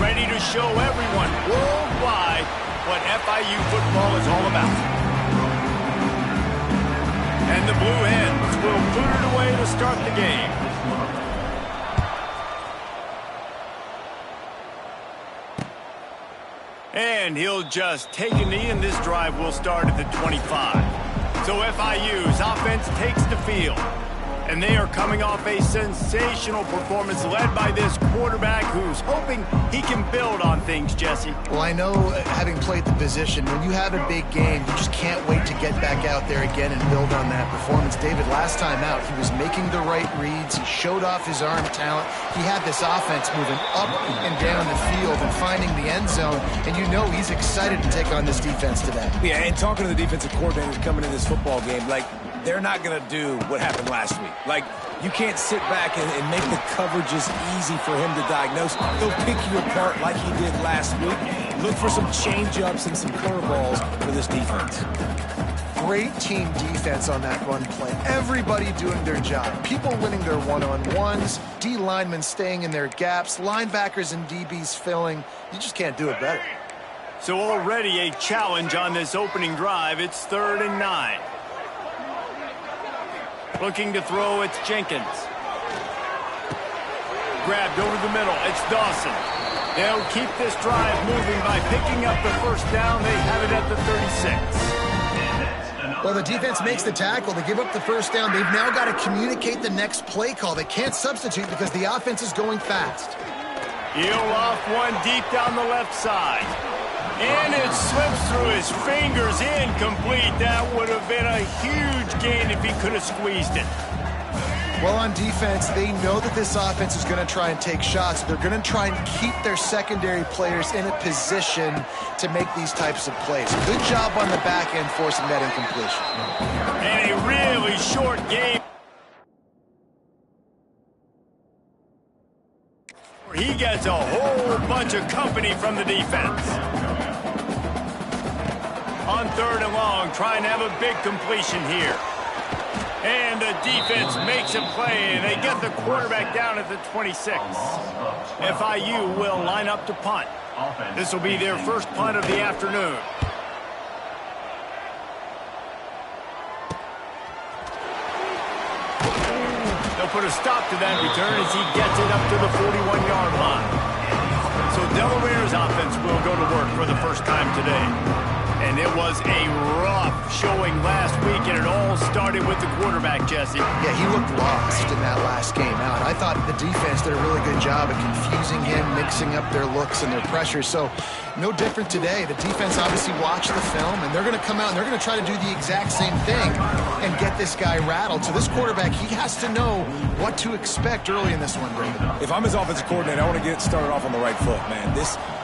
ready to show everyone worldwide what FIU football is all about. And the Blue Hens will put it away to start the game. And he'll just take a knee, and this drive will start at the 25. So FIU's offense takes the field. And they are coming off a sensational performance led by this quarterback who's hoping he can build on things, Jesse. Well, I know, having played the position, when you have a big game, you just can't wait to get back out there again and build on that performance. David, last time out, he was making the right reads. He showed off his arm talent. He had this offense moving up and down the field and finding the end zone. And you know he's excited to take on this defense today. Yeah, and talking to the defensive coordinators coming in this football game, like, they're not going to do what happened last week. Like, you can't sit back and make the coverages easy for him to diagnose. He'll pick you apart like he did last week. Look for some change-ups and some curveballs for this defense. Great team defense on that run play. Everybody doing their job. People winning their one-on-ones, D linemen staying in thetheir gaps, linebackers and DBs filling. You just can't do it better. So already a challenge on this opening drive. It's 3rd and 9. Looking to throw, it's Jenkins. Grabbed over the middle, it's Dawson. They'll keep this drive moving by picking up the first down. They have it at the 36. Well, the defense makes the tackle. They give up the first down. They've now got to communicate the next play call. They can't substitute because the offense is going fast. He'll off one deep down the left side. And it slips through his fingers, incomplete. That would have been a huge gain if he could have squeezed it. Well, on defense, they know that this offense is going to try and take shots. They're going to try and keep their secondary players in a position to make these types of plays. Good job on the back end forcing that incompletion. And a really short game. He gets a whole bunch of company from the defense. On 3rd and long, trying to have a big completion here. And the defense makes a play, and they get the quarterback down at the 26. FIU will line up to punt. This will be their first punt of the afternoon. They'll put a stop to that return as he gets it up to the 41-yard line. So Delaware's offense will go to work for the first time today. And it was a rough showing last week, and it all started with the quarterback, Jesse. Yeah, he looked lost in that last game out. I thought the defense did a really good job of confusing him, mixing up their looks and their pressure. So no different today. The defense obviously watched the film, and they're going to come out and they're going to try to do the exact same thing and get this guy rattled. So this quarterback, he has to know what to expect early in this one, David. If I'm his offensive coordinator, I want to get started off on the right foot, man.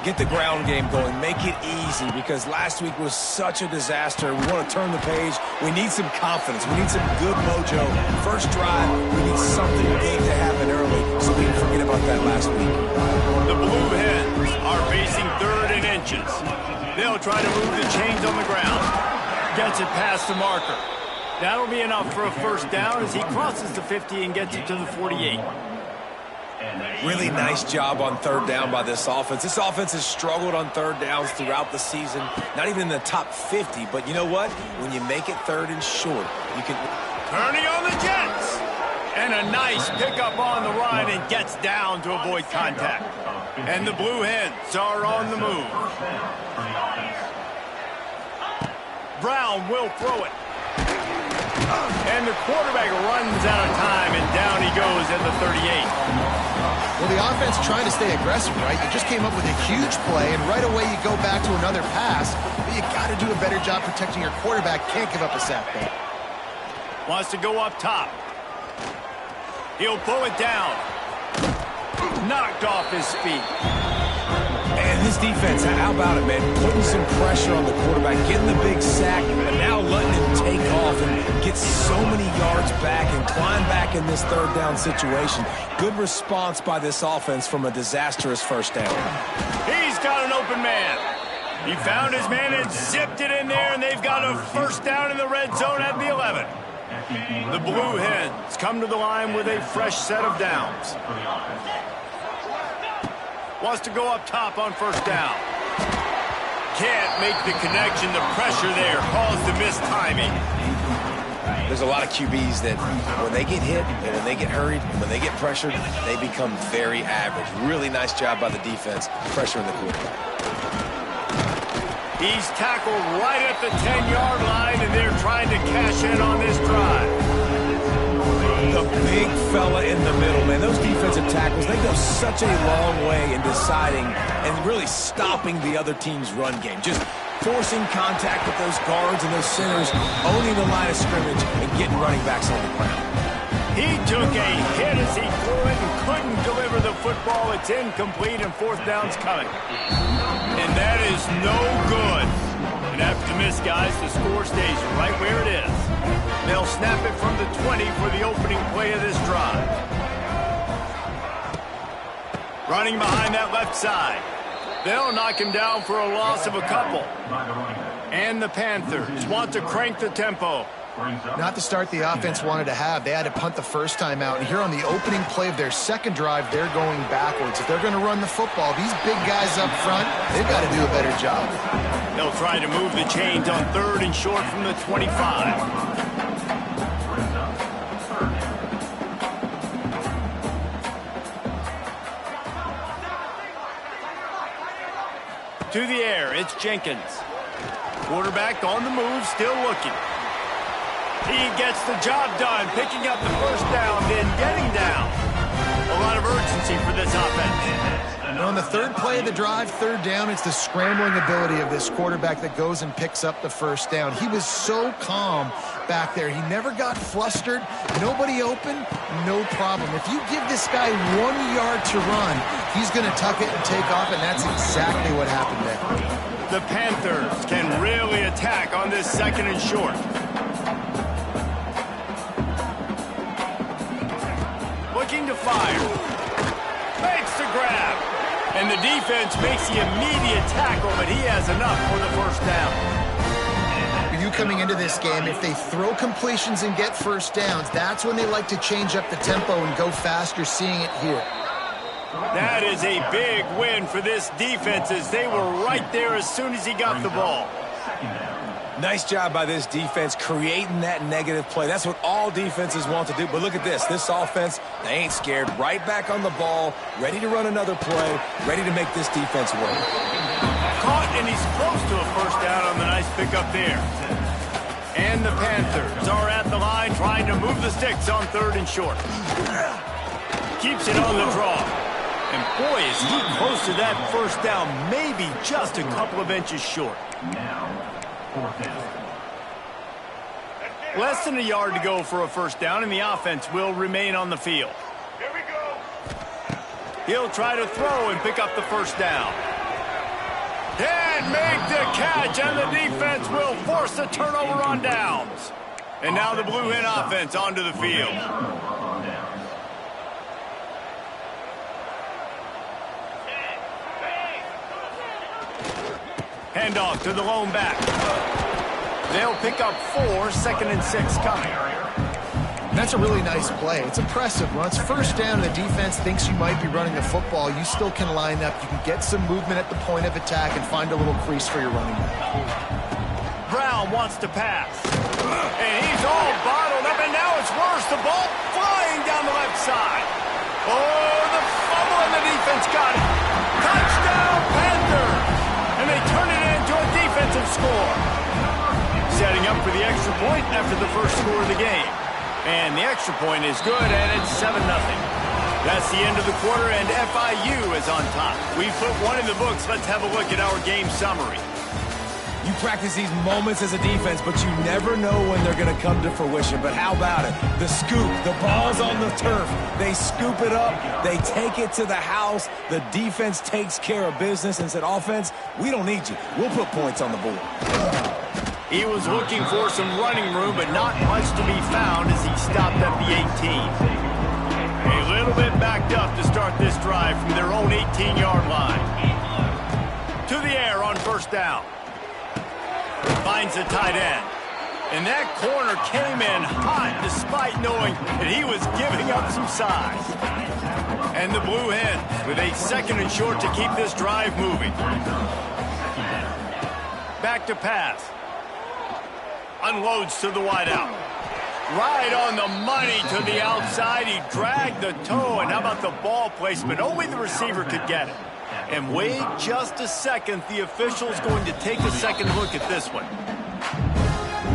Get the ground game going. Make it easy, because last week was such a disaster. We want to turn the page. We need some confidence. We need some good mojo. First drive, we need something big to happen early so we can forget about that last week. The Blue Hens are facing 3rd and inches. They'll try to move the chains on the ground. Gets it past the marker. That'll be enough for a first down as he crosses the 50 and gets it to the 48. Really nice job on 3rd down by this offense. This offense has struggled on 3rd downs throughout the season. Not even in the top 50, but you know what? When you make it 3rd and short, you can... Turning on the Jets! And a nice pickup on the run, and gets down to avoid contact. And the Blue Hens are on the move. Brown will throw it. And the quarterback runs out of time, and down he goes at the 38. Well, the offense trying to stay aggressive, right? You just came up with a huge play, and right away you go back to another pass. But you got to do a better job protecting your quarterback. Can't give up a sack there. Wants to go up top. He'll pull it down. Knocked off his feet. And this defense, how about it, man? Putting some pressure on the quarterback, getting the big sack, but now letting him take off and get so many yards back and climb back in this 3rd down situation. Good response by this offense from a disastrous first down. He's got an open man. He found his man and zipped it in there, and they've got a first down in the red zone at the 11. The Blue Hens come to the line with a fresh set of downs. Wants to go up top on first down. Can't make the connection. The pressure there caused the missed timing. There's a lot of QBs that when they get hit and when they get hurried and when they get pressured, they become very average. Really nice job by the defense pressuring the quarterback. He's tackled right at the 10-yard line, and they're trying to cash in on this drive. The big fella in the middle, man. Those defensive tackles, they go such a long way in deciding and really stopping the other team's run game. Just forcing contact with those guards and those centers, owning the line of scrimmage, and getting running backs on the ground. He took a hit as he threw it and couldn't deliver the football. It's incomplete, and fourth down's coming. And that is no good. And after the miss, guys, the score stays right where it is. They'll snap it from the 20 for the opening play of this drive. Running behind that left side. They'll knock him down for a loss of a couple. And the Panthers want to crank the tempo. Not the start the offense wanted to have. They had to punt the first time out. And here on the opening play of their second drive, they're going backwards. If they're going to run the football, these big guys up front, they've got to do a better job. They'll try to move the chains on third and short from the 25. To the air, it's Jenkins. Quarterback on the move, still looking. He gets the job done, picking up the first down, then getting down. A lot of urgency for this offense. And on the third play of the drive, third down, it's the scrambling ability of this quarterback that goes and picks up the first down. He was so calm back there. He never got flustered. Nobody open, no problem. If you give this guy 1 yard to run, he's going to tuck it and take off, and that's exactly what happened there. The Panthers can really attack on this second and short. Looking to fire. Makes the grab. And the defense makes the immediate tackle, but he has enough for the first down. You coming into this game, if they throw completions and get first downs, that's when they like to change up the tempo and go faster, seeing it here. That is a big win for this defense as they were right there as soon as he got the ball. Nice job by this defense creating that negative play. That's what all defenses want to do. But look at this. This offense, they ain't scared. Right back on the ball, ready to run another play, ready to make this defense work. Caught, and he's close to a first down on the nice pickup there. And the Panthers are at the line trying to move the sticks on third and short. Keeps it on the draw. And boy, is he close to that first down, maybe just a couple of inches short. Less than a yard to go for a first down, and the offense will remain on the field. Here we go. He'll try to throw and pick up the first down. And make the catch, and the defense will force the turnover on downs. And now the Blue Hen offense onto the field. Handoff to the lone back. They'll pick up 4, second and 6 coming. That's a really nice play. It's impressive. Once first down, the defense thinks you might be running the football. You still can line up. You can get some movement at the point of attack and find a little crease for your running back. Brown wants to pass. And he's all bottled up, and now it's worse. The ball flying down the left side. Oh, the fumble, and the defense got it. Touchdown, Panthers! And they turn it into a defensive score. Setting up for the extra point after the first score of the game. And the extra point is good, and it's 7-0. That's the end of the quarter, and FIU is on top. We've put one in the books. Let's have a look at our game summary. You practice these moments as a defense, but you never know when they're going to come to fruition. But how about it? The scoop, the ball's on the turf. They scoop it up. They take it to the house. The defense takes care of business and said, offense, we don't need you. We'll put points on the board. He was looking for some running room, but not much to be found as he stopped at the 18. A little bit backed up to start this drive from their own 18-yard line. To the air on first down. Finds the tight end. And that corner came in hot despite knowing that he was giving up some size. And the Blue Hens with a 2nd and short to keep this drive moving. Back to pass. Unloads to the wideout. Right on the money to the outside. He dragged the toe. And how about the ball placement? Only the receiver could get it. And wait just a second. The official's going to take a second look at this one.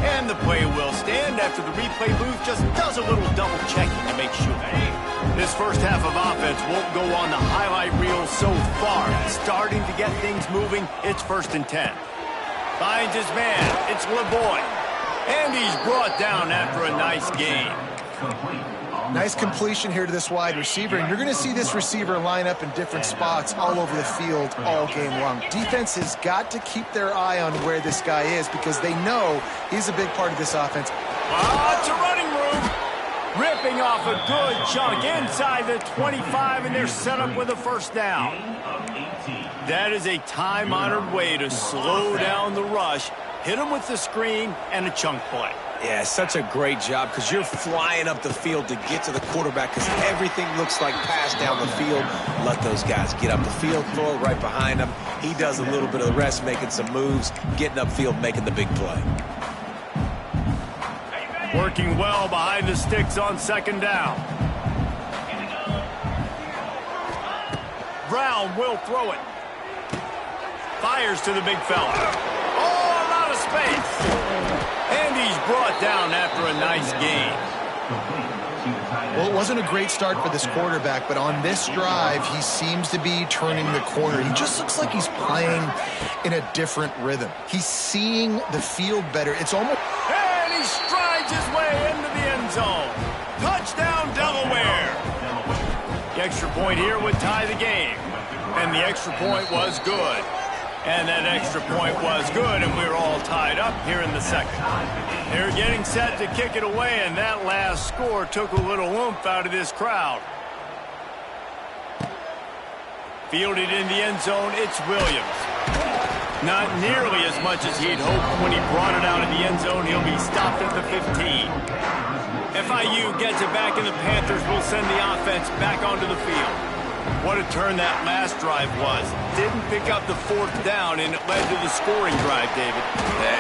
And the play will stand after the replay booth just does a little double checking to make sure. This first half of offense won't go on the highlight reel so far. Starting to get things moving. It's 1st and 10. Finds his man. It's LeBoy. And he's brought down after a nice gain. Nice completion here to this wide receiver, and you're going to see this receiver line up in different spots all over the field all game long. Defense has got to keep their eye on where this guy is because they know he's a big part of this offense. It's a running room. Ripping off a good chunk inside the 25, and they're set up with a 1st down. That is a time-honored way to slow down the rush, hit him with the screen, and a chunk play. Yeah, such a great job because you're flying up the field to get to the quarterback because everything looks like pass down the field. Let those guys get up the field, throw it right behind him. He does a little bit of the rest, making some moves, getting upfield, making the big play. Working well behind the sticks on 2nd down. Brown will throw it. Fires to the big fella. Oh, a lot of space. And he's brought down after a nice gain. Well, it wasn't a great start for this quarterback, but on this drive, he seems to be turning the corner. He just looks like he's playing in a different rhythm. He's seeing the field better. It's almost... And he strides his way into the end zone. Touchdown, Delaware. The extra point here would tie the game. And the extra point was good. And that extra point was good, and we're all tied up here in the 2nd. They're getting set to kick it away, and that last score took a little oomph out of this crowd. Fielded in the end zone, it's Williams. Not nearly as much as he'd hoped when he brought it out of the end zone. He'll be stopped at the 15. FIU gets it back, and the Panthers will send the offense back onto the field. What a turn that last drive was. Didn't pick up the 4th down, and it led to the scoring drive, David.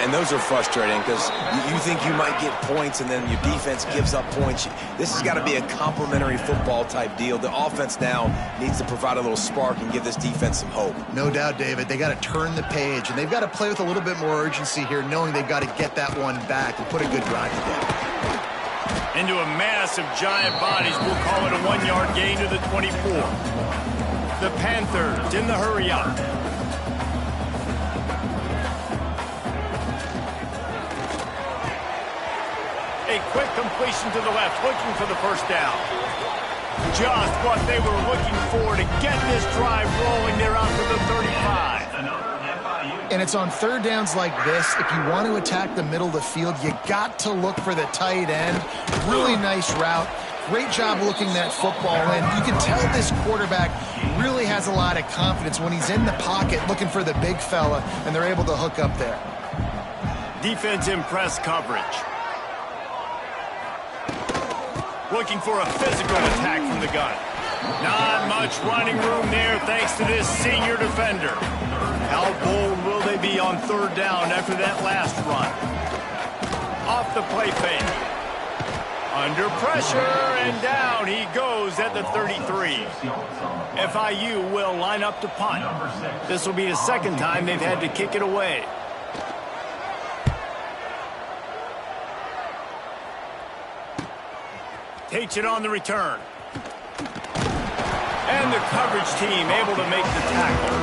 And those are frustrating because you think you might get points, and then your defense gives up points. This has got to be a complementary football-type deal. The offense now needs to provide a little spark and give this defense some hope. No doubt, David. They got to turn the page, and they've got to play with a little bit more urgency here, knowing they've got to get that one back and put a good drive together. Into a mass of giant bodies. We'll call it a 1-yard gain to the 24. The Panthers in the hurry up. A quick completion to the left, looking for the 1st down. Just what they were looking for to get this drive rolling. They're out to the 35. And it's on 3rd downs like this. If you want to attack the middle of the field, you got to look for the tight end. Really nice route. Great job looking that football in. You can tell this quarterback really has a lot of confidence when he's in the pocket looking for the big fella, and they're able to hook up there. Defense in press coverage. Looking for a physical attack from the gun. Not much running room there thanks to this senior defender. How bold will they be on 3rd down after that last run? Off the play fake. Under pressure, and down he goes at the 33. FIU will line up to punt. This will be the 2nd time they've had to kick it away. Takes it on the return. And the coverage team able to make the tackle.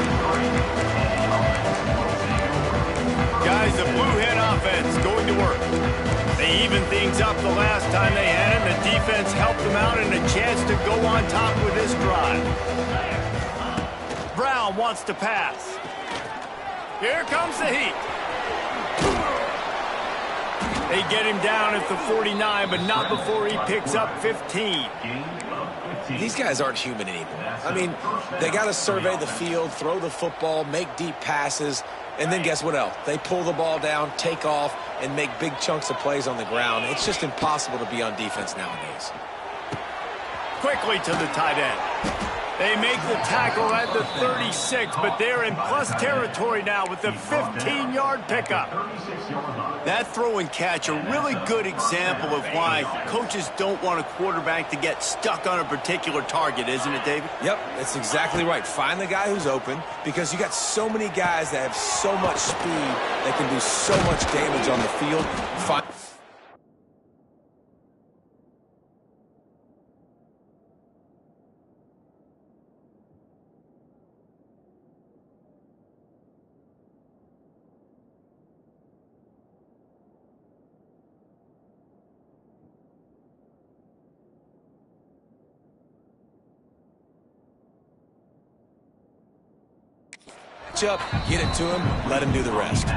Guys, the Blue Hen offense going to work. They evened things up the last time they had it. The defense helped them out and a chance to go on top with this drive. Brown wants to pass. Here comes the heat. They get him down at the 49, but not before he picks up 15. These guys aren't human anymore. I mean, they got to survey the field, throw the football, make deep passes, and then guess what else? They pull the ball down, take off, and make big chunks of plays on the ground. It's just impossible to be on defense nowadays. Quickly to the tight end. They make the tackle at the 36, but they're in plus territory now with the 15-yard pickup. That throw and catch, a really good example of why coaches don't want a quarterback to get stuck on a particular target, isn't it, David? Yep, that's exactly right. Find the guy who's open, because you got so many guys that have so much speed that can do so much damage on the field. Up, get it to him, let him do the rest.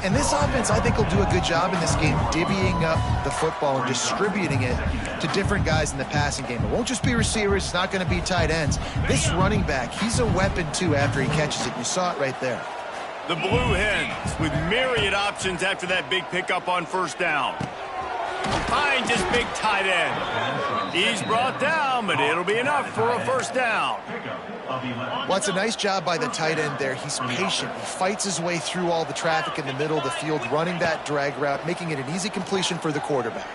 And this offense, I think, will do a good job in this game divvying up the football and distributing it to different guys in the passing game. It won't just be receivers. It's not going to be tight ends. This running back, he's a weapon, too, after he catches it. You saw it right there. The Blue Hens with myriad options after that big pickup on first down. Finds his big tight end. He's brought down, but it'll be enough for a first down. Well, it's a nice job by the tight end there. He's patient. He fights his way through all the traffic in the middle of the field, running that drag route, making it an easy completion for the quarterback.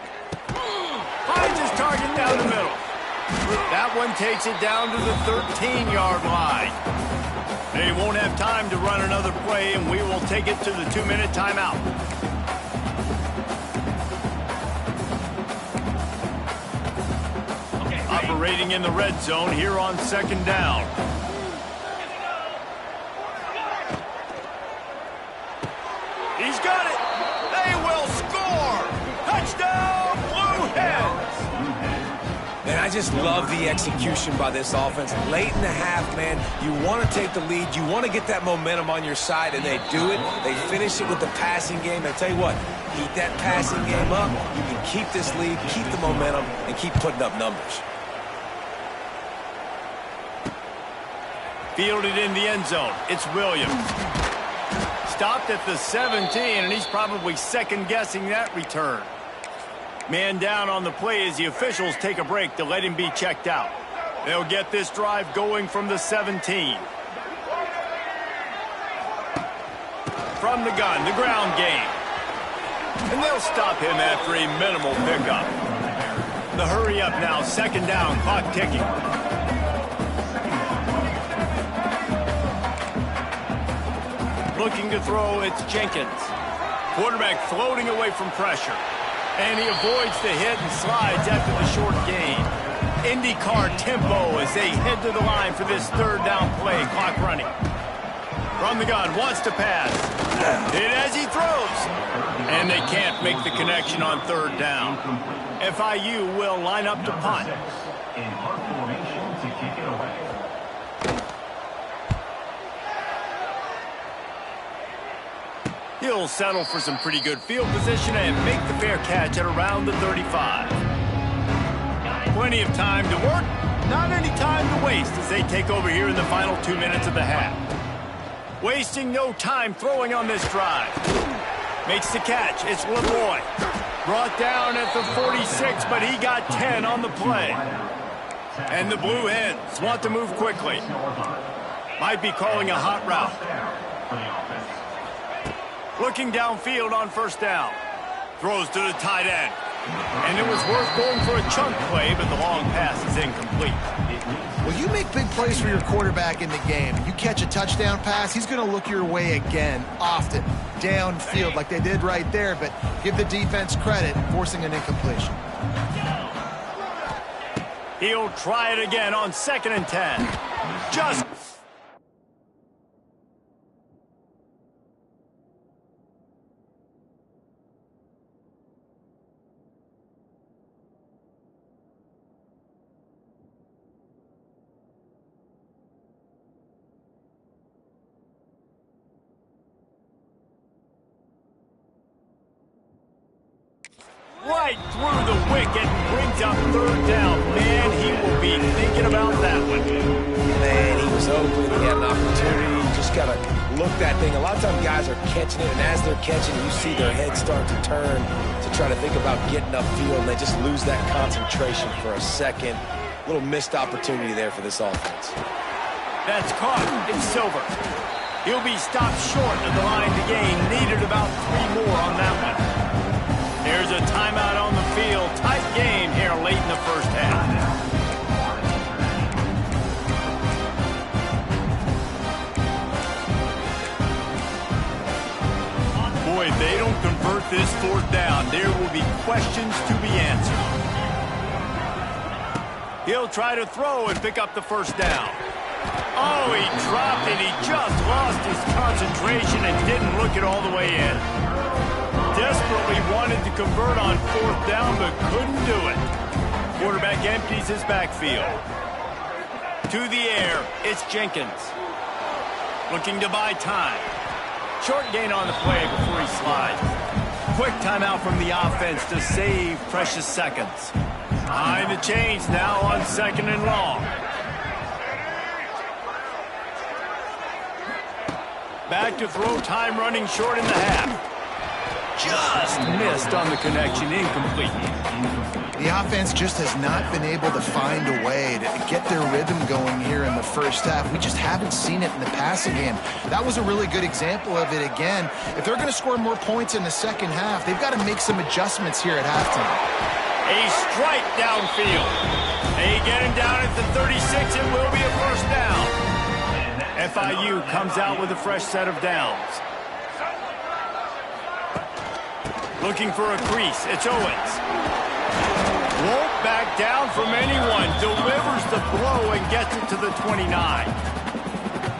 Finds his target down the middle. That one takes it down to the 13-yard line. They won't have time to run another play, and we will take it to the 2-minute timeout. Operating in the red zone here on second down. He's got it. They will score. Touchdown, Blue Hens. Man, I just love the execution by this offense. Late in the half, man, you want to take the lead. You want to get that momentum on your side, and they do it. They finish it with the passing game. I tell you what, keep that passing game up. You can keep this lead, keep the momentum, and keep putting up numbers. Fielded in the end zone. It's Williams. Stopped at the 17, and he's probably second-guessing that return. Man down on the play as the officials take a break to let him be checked out. They'll get this drive going from the 17. From the gun, the ground game. And they'll stop him after a minimal pickup. The hurry up now, second down, clock ticking. Looking to throw, it's Jenkins. Quarterback floating away from pressure. And he avoids the hit and slides after the short gain. IndyCar tempo as they head to the line for this third down play. Clock running. From the gun, wants to pass. Hit as he throws. And they can't make the connection on third down. FIU will line up to punt. In punt formation to kick it away. He'll settle for some pretty good field position and make the fair catch at around the 35. Plenty of time to work, not any time to waste as they take over here in the final 2 minutes of the half. Wasting no time throwing on this drive. Makes the catch, it's LeRoy. Brought down at the 46, but he got 10 on the play. And the Blue Hens want to move quickly. Might be calling a hot route. Looking downfield on first down. Throws to the tight end. And it was worth going for a chunk play, but the long pass is incomplete. Well, you make big plays for your quarterback in the game. You catch a touchdown pass, he's going to look your way again, often, downfield like they did right there, but give the defense credit, forcing an incompletion. He'll try it again on 2nd and 10. Just... right through the wicket and brings up third down. Man, he will be thinking about that one. Man, he was open. He had an opportunity. You just got to look that thing. A lot of times guys are catching it, and as they're catching it, you see their head start to turn to try to think about getting upfield, and they just lose that concentration for a second. A little missed opportunity there for this offense. That's caught. It's Silver. He'll be stopped short of the line to gain. Needed about 3 more on that one. There's a timeout on the field. Tight game here late in the first half. Boy, if they don't convert this 4th down, there will be questions to be answered. He'll try to throw and pick up the 1st down. Oh, he dropped it. He just lost his concentration and didn't look it all the way in. Desperately wanted to convert on 4th down, but couldn't do it. Quarterback empties his backfield. To the air, it's Jenkins. Looking to buy time. Short gain on the play before he slides. Quick timeout from the offense to save precious seconds. Behind the chains now on 2nd and long. Back to throw, time running short in the half. Just missed on the connection, incomplete. The offense just has not been able to find a way to get their rhythm going here in the first half. We just haven't seen it in the passing game. That was a really good example of it again. If they're going to score more points in the second half, they've got to make some adjustments here at halftime. A strike downfield. They get him down at the 36. It will be a 1st down. FIU comes out with a fresh set of downs. Looking for a crease. It's Owens. Won't back down from anyone. Delivers the blow and gets it to the 29.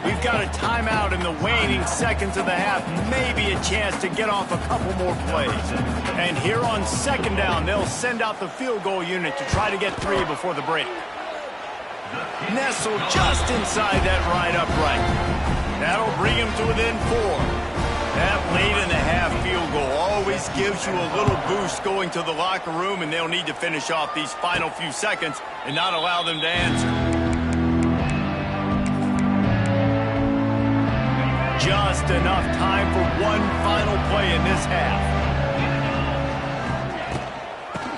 We've got a timeout in the waning seconds of the half. Maybe a chance to get off a couple more plays. And here on 2nd down, they'll send out the field goal unit to try to get 3 before the break. Nestled just inside that right upright. That'll bring him to within 4. That late in the half field goal always gives you a little boost going to the locker room, and they'll need to finish off these final few seconds and not allow them to answer. Just enough time for one final play in this half.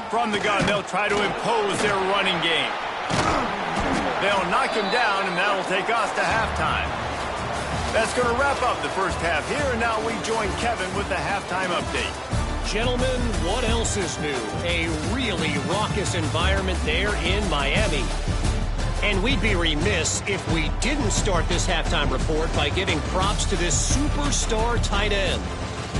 From the gun, they'll try to impose their running game. They'll knock him down, and that'll take us to halftime. That's going to wrap up the first half here, and now we join Kevin with the halftime update. Gentlemen, what else is new? A really raucous environment there in Miami. And we'd be remiss if we didn't start this halftime report by giving props to this superstar tight end.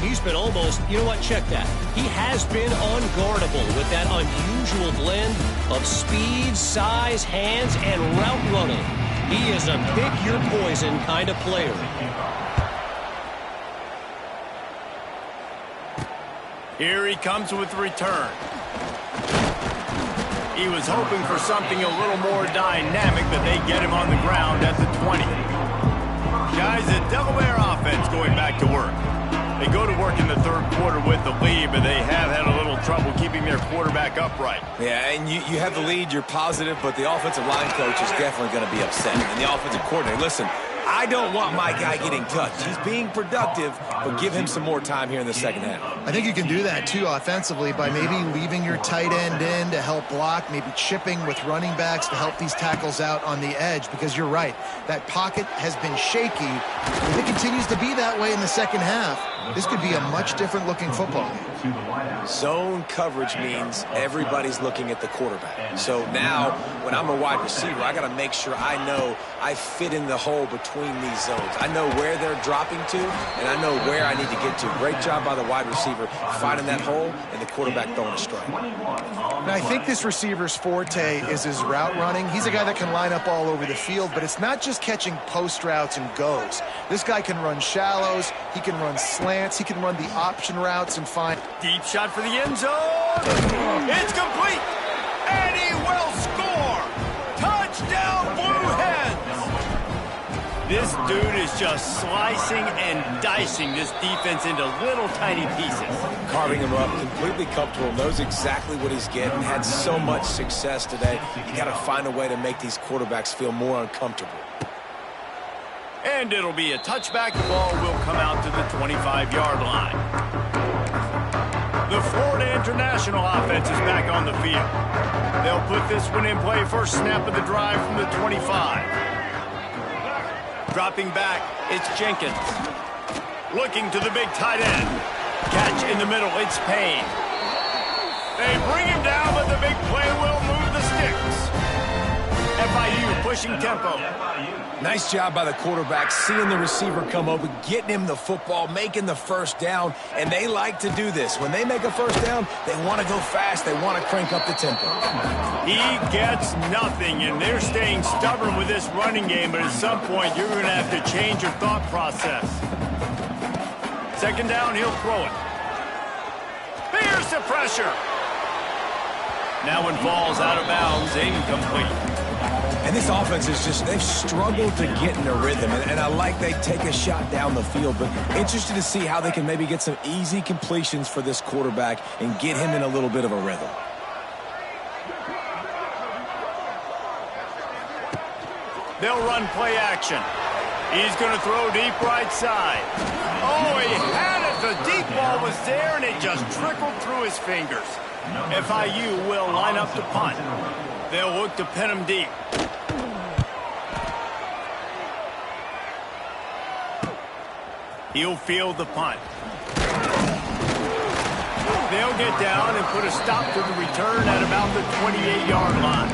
He's been almost, you know what, check that. He has been unguardable with that unusual blend of speed, size, hands, and route running. He is a pick-your-poison kind of player. Here he comes with the return. He was hoping for something a little more dynamic, but they get him on the ground at the 20. Guys, the Delaware offense going back to work. They go to work in the 3rd quarter with the lead, but they have had a little trouble keeping their quarterback upright. Yeah, and you have the lead, you're positive, but the offensive line coach is definitely going to be upset. And the offensive coordinator, listen, I don't want my guy getting touched. He's being productive, but give him some more time here in the second half. I think you can do that, too, offensively, by maybe leaving your tight end in to help block, maybe chipping with running backs to help these tackles out on the edge, because you're right. That pocket has been shaky. If it continues to be that way in the second half, this could be a much different looking football game. Zone coverage means everybody's looking at the quarterback. So now, when I'm a wide receiver, I got to make sure I know I fit in the hole between these zones. I know where they're dropping to, and I know where I need to get to. Great job by the wide receiver finding that hole, and the quarterback throwing a strike. Now, I think this receiver's forte is his route running. He's a guy that can line up all over the field, but it's not just catching post routes and goes. This guy can run shallows, he can run slants, he can run the option routes and find... Deep shot for the end zone. It's complete. And he will score. Touchdown, Blue Hens. This dude is just slicing and dicing this defense into little tiny pieces. Carving him up, completely comfortable, knows exactly what he's getting, had so much success today. You got to find a way to make these quarterbacks feel more uncomfortable. And it'll be a touchback. The ball will come out to the 25-yard line. The Florida International offense is back on the field. They'll put this one in play first snap of the drive from the 25. Dropping back, it's Jenkins. Looking to the big tight end. Catch in the middle, it's Payne. They bring him down, but the big play will move the sticks. FIU pushing tempo. Nice job by the quarterback, seeing the receiver come over, getting him the football, making the first down, and they like to do this. When they make a first down, they want to go fast, they want to crank up the tempo. He gets nothing, and they're staying stubborn with this running game, but at some point, you're going to have to change your thought process. Second down, he'll throw it. There's the pressure. That one falls out of bounds, incomplete. And this offense is just, they've struggled to get in a rhythm. And I like they take a shot down the field, but interested to see how they can maybe get some easy completions for this quarterback and get him in a little bit of a rhythm. They'll run play action. He's going to throw deep right side. Oh, he had it. The deep ball was there, and it just trickled through his fingers. FIU will line up to punt. They'll look to pin him deep. He'll field the punt. They'll get down and put a stop to the return at about the 28-yard line.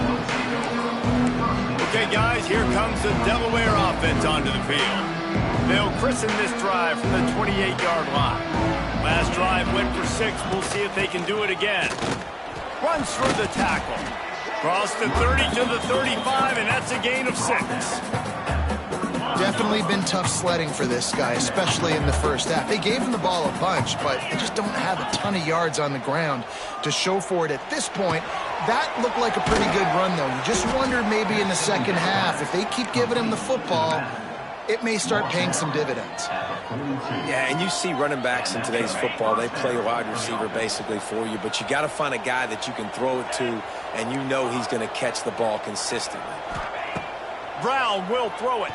Okay, guys, here comes the Delaware offense onto the field. They'll christen this drive from the 28-yard line. Last drive went for 6. We'll see if they can do it again. Runs through the tackle. Cross the 30 to the 35, and that's a gain of 6. Definitely been tough sledding for this guy, especially in the first half. They gave him the ball a bunch, but they just don't have a ton of yards on the ground to show for it at this point. That looked like a pretty good run, though. You just wondered maybe in the second half, if they keep giving him the football, it may start paying some dividends. Yeah, and you see running backs in today's football, they play wide receiver basically for you, but you got to find a guy that you can throw it to, and you know he's going to catch the ball consistently. Brown will throw it.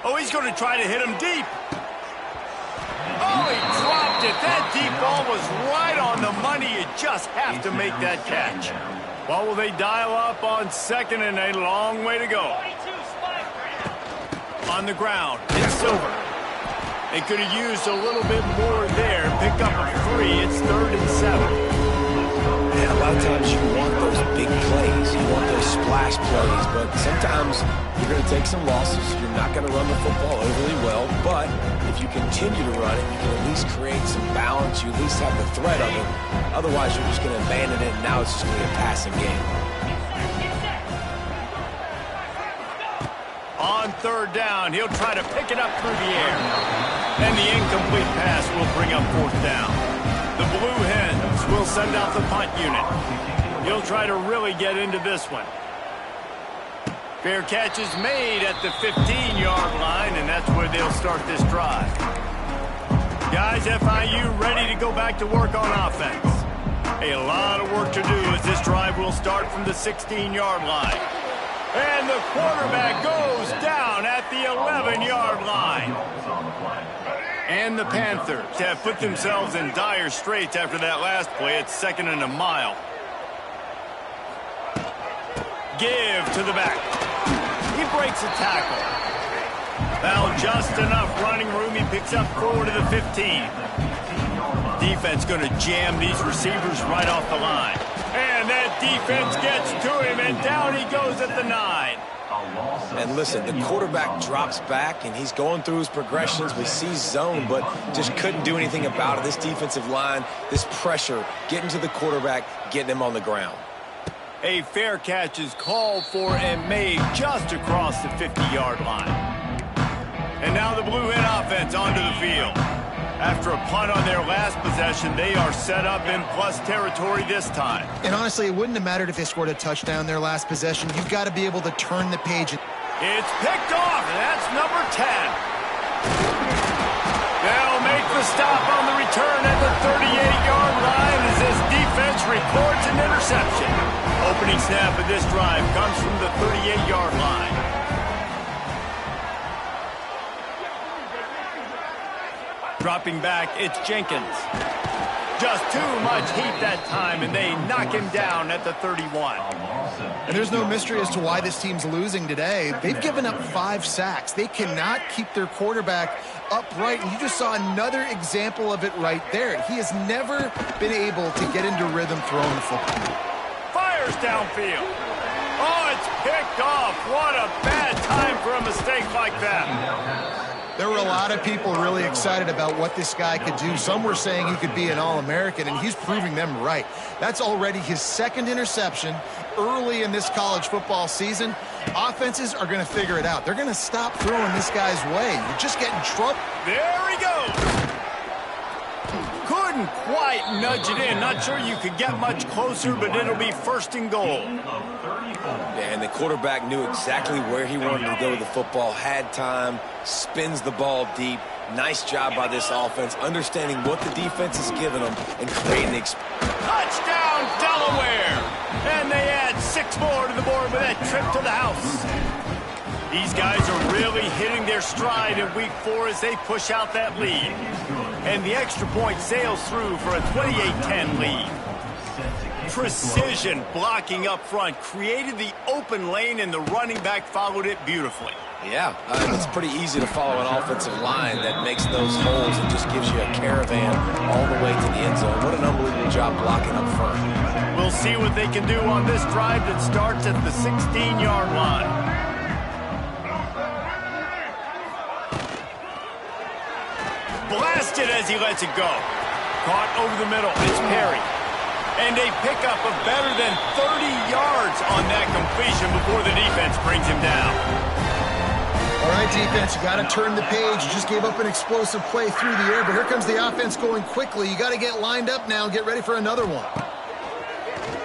Oh, he's going to try to hit him deep. Oh, he dropped it. That deep ball was right on the money. You just have to make that catch. Well, will they dial up on second, and a long way to go. On the ground, it's Silver. They could have used a little bit more there. Pick up a 3. It's 3rd and 7. And a lot of times you want those big plays. You want those splash plays. But sometimes you're going to take some losses. You're not going to run the football overly well. But if you continue to run it, you can at least create some balance. You at least have the threat of it. Otherwise, you're just going to abandon it, and now it's just going to be a passing game. On 3rd down, he'll try to pick it up through the air. And the incomplete pass will bring up 4th down. The Blue Hens will send out the punt unit. He'll try to really get into this one. Fair catch is made at the 15-yard line, and that's where they'll start this drive. Guys, FIU ready to go back to work on offense. A lot of work to do as this drive will start from the 16-yard line. And the quarterback goes down at the 11-yard line. And the Panthers have put themselves in dire straits after that last play. It's 2nd and a mile. Give to the back. He breaks a tackle. Found just enough running room. He picks up 4 to the 15. Defense going to jam these receivers right off the line. And that defense gets to him, and down he goes at the 9. And listen, the quarterback drops back, and he's going through his progressions. We see zone, but just couldn't do anything about it. This defensive line, this pressure, getting to the quarterback, getting him on the ground. A fair catch is called for and made just across the 50-yard line. And now the Blue Hen offense onto the field. After a punt on their last possession, they are set up in plus territory this time. And honestly, it wouldn't have mattered if they scored a touchdown their last possession. You've got to be able to turn the page. It's picked off, and that's number 10. They'll make the stop on the return at the 38-yard line as this defense records an interception. Opening snap of this drive comes from the 38-yard line. Dropping back, it's Jenkins. Just too much heat that time, and they knock him down at the 31. And there's no mystery as to why this team's losing today. They've given up 5 sacks. They cannot keep their quarterback upright, and you just saw another example of it right there. He has never been able to get into rhythm throwing the football. Fires downfield. Oh, it's picked off. What a bad time for a mistake like that. There were a lot of people really excited about what this guy could do. Some were saying he could be an All-American, and he's proving them right. That's already his 2nd interception early in this college football season. Offenses are going to figure it out. They're going to stop throwing this guy's way. You're just getting trouble. There he goes. Couldn't quite nudge it in. Not sure you could get much closer, but it'll be 1st and goal. Yeah, and the quarterback knew exactly where he wanted to go with the football, had time, spins the ball deep. Nice job by this offense, understanding what the defense is giving them and creating the touchdown, Delaware! And they add 6 more to the board with that trip to the house. These guys are really hitting their stride in week 4 as they push out that lead. And the extra point sails through for a 28-10 lead. Precision blocking up front created the open lane, and the running back followed it beautifully. Yeah, it's pretty easy to follow an offensive line that makes those holes and just gives you a caravan all the way to the end zone. What an unbelievable job blocking up front. We'll see what they can do on this drive that starts at the 16-yard line. Blasted as he lets it go. Caught over the middle. It's Perry. And a pickup of better than 30 yards on that completion before the defense brings him down. All right, defense, you got to turn the page. You just gave up an explosive play through the air, but here comes the offense going quickly. You got to get lined up now and get ready for another one.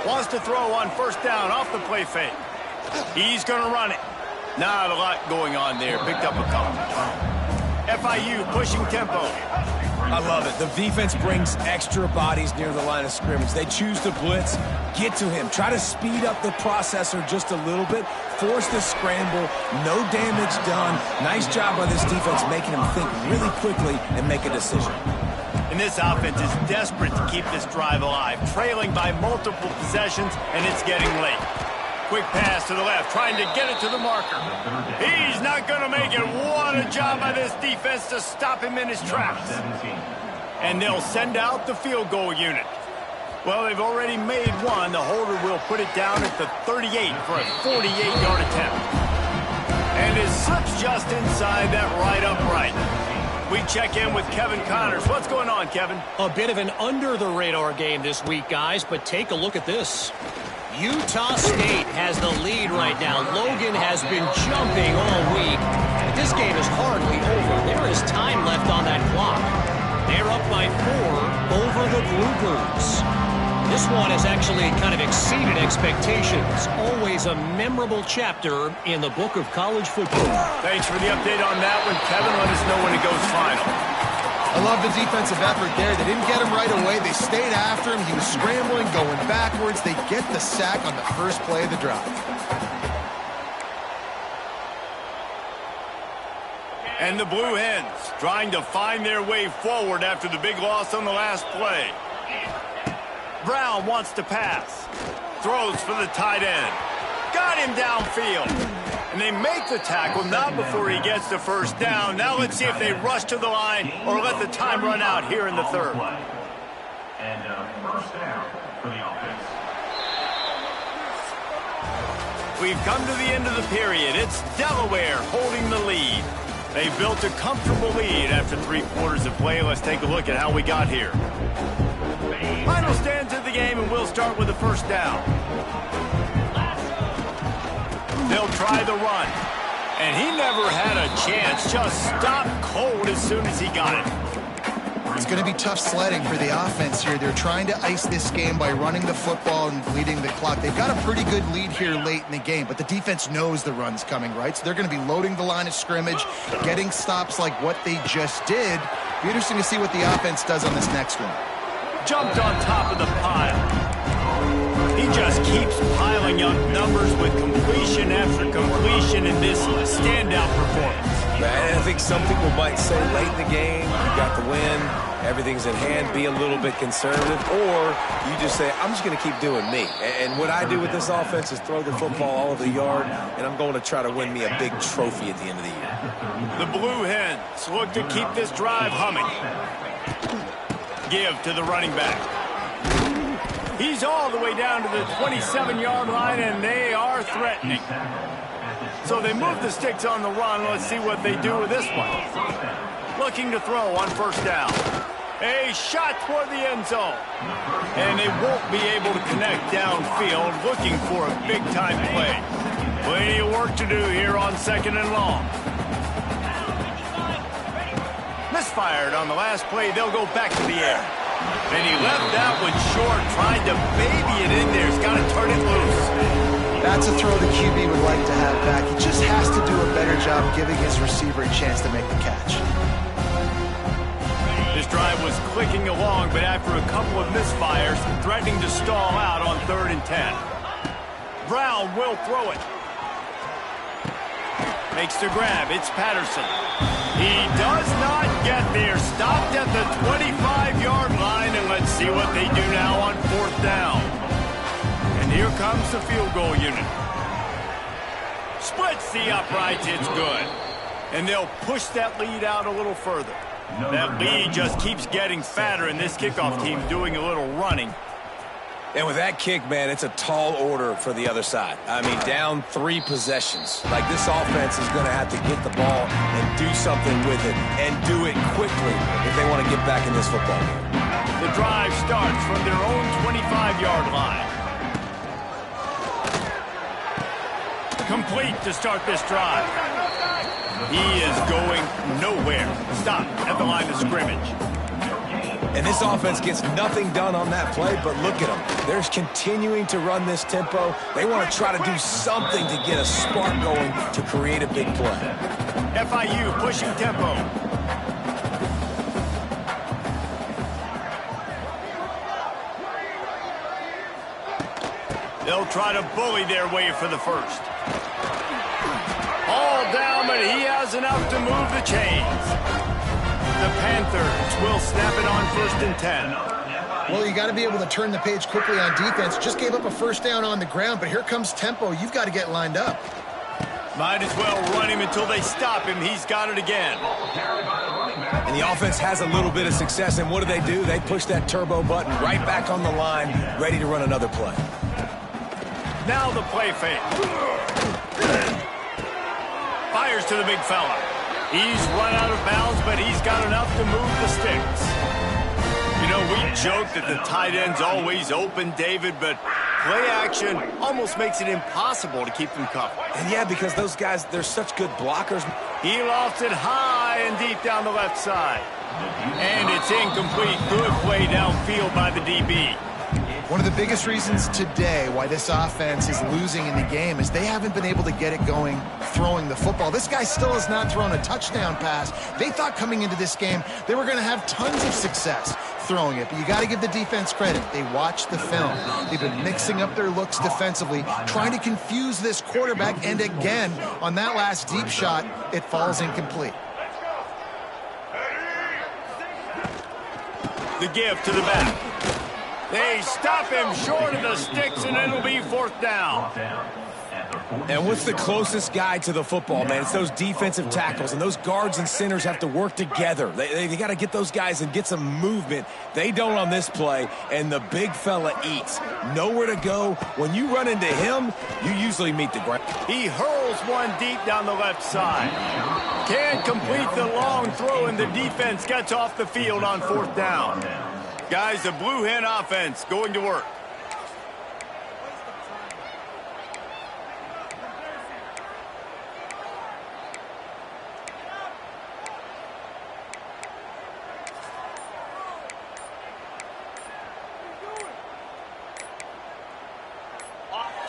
Wants to throw on 1st down off the play fake. He's going to run it. Not a lot going on there. Picked up a couple. FIU pushing tempo. I love it. The defense brings extra bodies near the line of scrimmage. They choose to blitz, get to him, try to speed up the processor just a little bit, force the scramble, no damage done. Nice job by this defense making him think really quickly and make a decision. And this offense is desperate to keep this drive alive, trailing by multiple possessions, and it's getting late. Quick pass to the left, trying to get it to the marker. He's not going to make it. What a job by this defense to stop him in his tracks. And they'll send out the field goal unit. Well, they've already made one. The holder will put it down at the 38 for a 48-yard attempt. And it slips just inside that right upright. We check in with Kevin Connors. What's going on, Kevin? A bit of an under-the-radar game this week, guys, but take a look at this. Utah State has the lead right now. Logan has been jumping all week. But this game is hardly over. There is time left on that clock. They're up by 4 over the Bluebirds. This one has actually kind of exceeded expectations. Always a memorable chapter in the book of college football. Thanks for the update on that one, Kevin. Let us know when it goes final. I love the defensive effort there. They didn't get him right away. They stayed after him. He was scrambling, going backwards. They get the sack on the first play of the drive. And the Blue Hens trying to find their way forward after the big loss on the last play. Brown wants to pass. Throws for the tight end. Got him downfield. And they make the tackle, not before he gets the 1st down. Now let's see if they rush to the line or let the time run out here in the 3rd. And 1st down for the offense. We've come to the end of the period. It's Delaware holding the lead. They built a comfortable lead after 3 quarters of play. Let's take a look at how we got here. Final stands of the game, and we'll start with the 1st down. They'll try the run. And he never had a chance. Just stopped cold as soon as he got it. It's going to be tough sledding for the offense here. They're trying to ice this game by running the football and bleeding the clock. They've got a pretty good lead here late in the game, but the defense knows the run's coming, right? So they're going to be loading the line of scrimmage, getting stops like what they just did. Be interesting to see what the offense does on this next one. Jumped on top of the pile. He just keeps piling up numbers with completion after completion in this standout performance. Man, I think some people might say late in the game, you got the win, everything's in hand, be a little bit conservative, or you just say, I'm just going to keep doing me. And what I do with this offense is throw the football all over the yard, and I'm going to try to win me a big trophy at the end of the year. The Blue Hens look to keep this drive humming. Give to the running back. He's all the way down to the 27-yard line, and they are threatening. So they move the sticks on the run. Let's see what they do with this one. Looking to throw on first down. A shot toward the end zone. And they won't be able to connect downfield, looking for a big-time play. Plenty of work to do here on second and long. Misfired on the last play. They'll go back to the air. And he left that one short, tried to baby it in there. He's got to turn it loose. That's a throw the QB would like to have back. He just has to do a better job giving his receiver a chance to make the catch. This drive was clicking along, but after a couple of misfires, threatening to stall out on 3rd and 10. Brown will throw it. Makes the grab. It's Patterson. He does not get there. Stopped at the 25-yard line, and let's see what they do now on 4th down. And here comes the field goal unit. Splits the uprights. It's good. And they'll push that lead out a little further. That lead just keeps getting fatter, and this kickoff team doing a little running. And with that kick, man, it's a tall order for the other side. I mean, down 3 possessions. Like, this offense is going to have to get the ball and do something with it, and do it quickly if they want to get back in this football game. The drive starts from their own 25-yard line. Complete to start this drive. He is going nowhere. Stop at the line of scrimmage. And this offense gets nothing done on that play, but look at them. They're continuing to run this tempo. They want to try to do something to get a spark going to create a big play. FIU pushing tempo. They'll try to bully their way for the first. All down, but he has enough to move the chains. The Panthers will snap it on 1st and 10. Well, you got to be able to turn the page quickly on defense. Just gave up a first down on the ground, but here comes tempo. You've got to get lined up. Might as well run him until they stop him. He's got it again. And the offense has a little bit of success, and what do? They push that turbo button right back on the line, ready to run another play. Now the play fake. Fires to the big fella. He's run out of bounds, but he's got enough to move the sticks. You know, we joke that the tight end's always open, David, but play action almost makes it impossible to keep them covered. And yeah, because those guys, they're such good blockers. He lofts it high and deep down the left side. And it's incomplete. Good play downfield by the DB. One of the biggest reasons today why this offense is losing in the game is they haven't been able to get it going throwing the football. This guy still has not thrown a touchdown pass. They thought coming into this game they were going to have tons of success throwing it, but you got to give the defense credit. They watched the film. They've been mixing up their looks defensively, trying to confuse this quarterback, and again, on that last deep shot, it falls incomplete. The give to the back. They stop him short of the sticks, and it'll be 4th down. And what's the closest guy to the football, man? It's those defensive tackles, and those guards and centers have to work together. They got to get those guys and get some movement. They don't on this play, and the big fella eats. Nowhere to go. When you run into him, you usually meet the ground. He hurls one deep down the left side. Can't complete the long throw, and the defense gets off the field on 4th down. Guys, the Blue Hen offense going to work.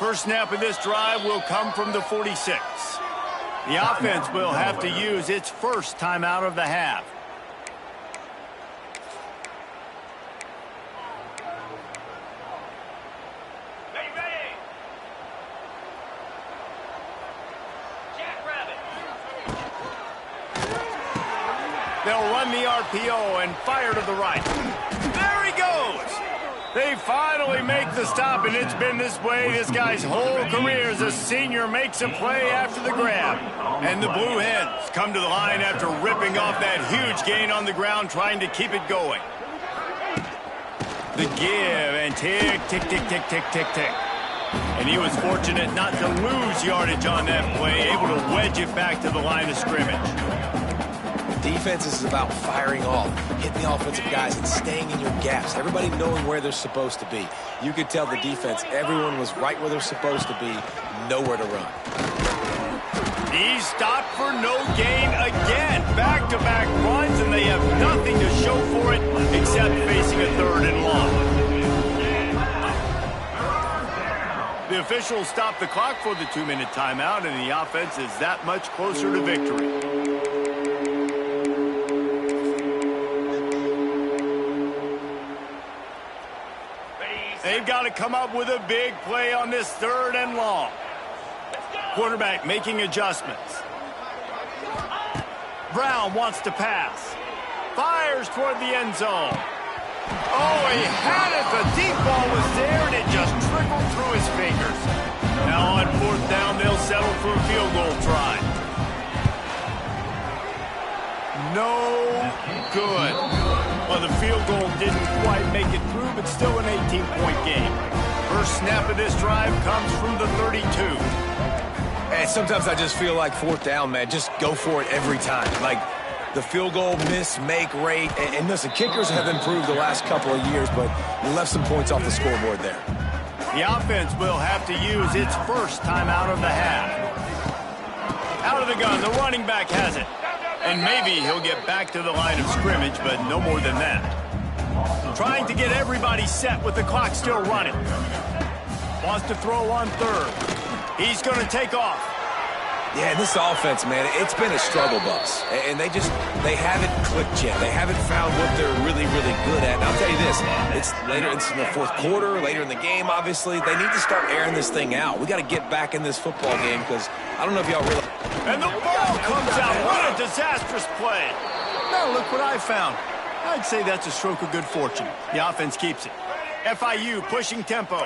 First snap of this drive will come from the 46. The offense will have to use its first timeout of the half. They'll run the RPO and fire to the right. There he goes! They finally make the stop, and it's been this way this guy's whole career as a senior makes a play after the grab. And the Blue Hens come to the line after ripping off that huge gain on the ground, trying to keep it going. The give, and tick, tick, tick, tick, tick, tick, tick. And he was fortunate not to lose yardage on that play, able to wedge it back to the line of scrimmage. Defense is about firing off, hitting the offensive guys, and staying in your gaps. Everybody knowing where they're supposed to be. You could tell the defense, everyone was right where they're supposed to be, nowhere to run. He's stopped for no gain again. Back-to-back runs, and they have nothing to show for it except facing a 3rd and long. The officials stop the clock for the 2-minute timeout, and the offense is that much closer to victory. They've got to come up with a big play on this 3rd and long. Quarterback making adjustments. Brown wants to pass. Fires toward the end zone. Oh, he had it. The deep ball was there, and it just trickled through his fingers. Now on 4th down, they'll settle for a field goal try. No good. Well, the field goal didn't quite make it through, but still an 18-point game. First snap of this drive comes from the 32. And sometimes I just feel like 4th down, man, just go for it every time. Like the field goal miss, make rate. And listen, kickers have improved the last couple of years, but you left some points off the scoreboard there. The offense will have to use its first timeout of the half. Out of the gun, the running back has it. And maybe he'll get back to the line of scrimmage, but no more than that. Trying to get everybody set with the clock still running. Wants to throw on 3rd. He's going to take off. Yeah, this offense, man, it's been a struggle bus. And they haven't clicked yet. They haven't found what they're really, really good at. And I'll tell you this, it's in the 4th quarter, later in the game, obviously. They need to start airing this thing out. We got to get back in this football game because I don't know if y'all realize. And the ball comes out. What a disastrous play. Now look what I found. I'd say that's a stroke of good fortune. The offense keeps it. FIU pushing tempo.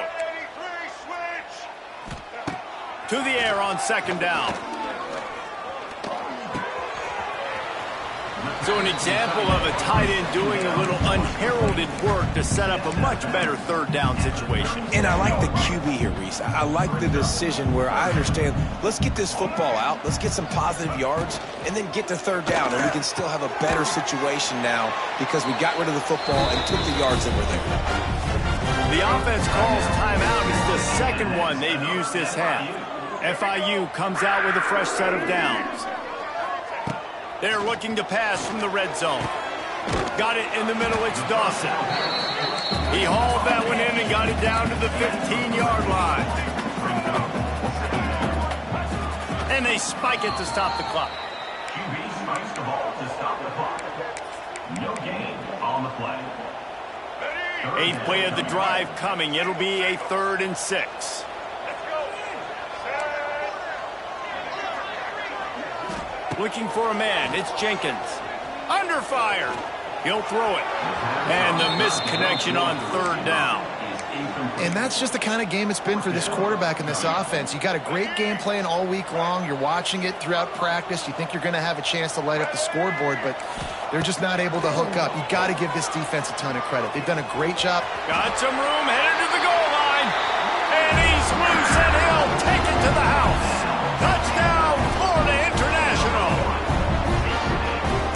To the air on 2nd down. So an example of a tight end doing a little unheralded work to set up a much better 3rd down situation. And I like the QB here, Reese. I like the decision where I understand, let's get this football out, let's get some positive yards, and then get to 3rd down, and we can still have a better situation now because we got rid of the football and took the yards that were there. The offense calls timeout. It's the 2nd one they've used this half. FIU comes out with a fresh set of downs. They're looking to pass from the red zone. Got it in the middle, it's Dawson. He hauled that one in and got it down to the 15-yard line. And they spike it to stop the clock. QB spikes the ball to stop the clock. No gain on the play. 8th play of the drive coming. It'll be a 3rd and 6. Looking for a man. It's Jenkins. Under fire. He'll throw it. And the misconnection on 3rd down. And that's just the kind of game it's been for this quarterback and this offense. You got a great game plan all week long. You're watching it throughout practice. You think you're going to have a chance to light up the scoreboard, but they're just not able to hook up. You got to give this defense a ton of credit. They've done a great job. Got some room, headed to the goal line. And he's loose, and he'll take it to the house. Touchdown, Florida International.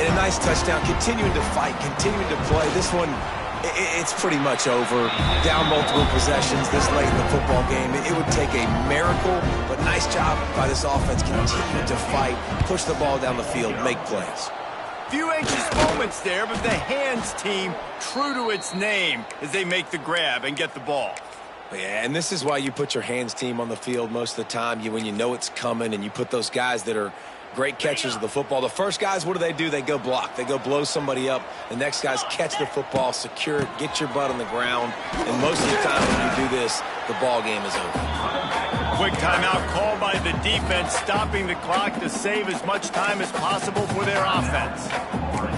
And a nice touchdown, continuing to fight, continuing to play. This one, it's pretty much over. Down multiple possessions this late in the football game. It would take a miracle, but nice job by this offense continuing to fight, push the ball down the field, make plays. Few anxious moments there, but the Hands team true to its name as they make the grab and get the ball. Yeah, and this is why you put your hands team on the field most of the time. When you know it's coming, and you put those guys that are great catchers of the football. The first guys, what do? They go block. They go blow somebody up. The next guys catch the football, secure it, get your butt on the ground. And most of the time when you do this, the ball game is over. Quick timeout called by the defense, stopping the clock to save as much time as possible for their offense.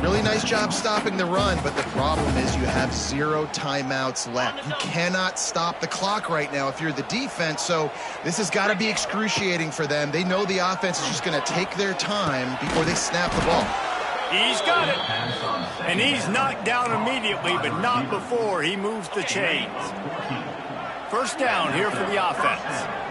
Really nice job stopping the run, but the problem is you have 0 timeouts left. You cannot stop the clock right now if you're the defense, so this has got to be excruciating for them. They know the offense is just going to take their time before they snap the ball. He's got it. And he's knocked down immediately, but not before he moves the chains. First down here for the offense.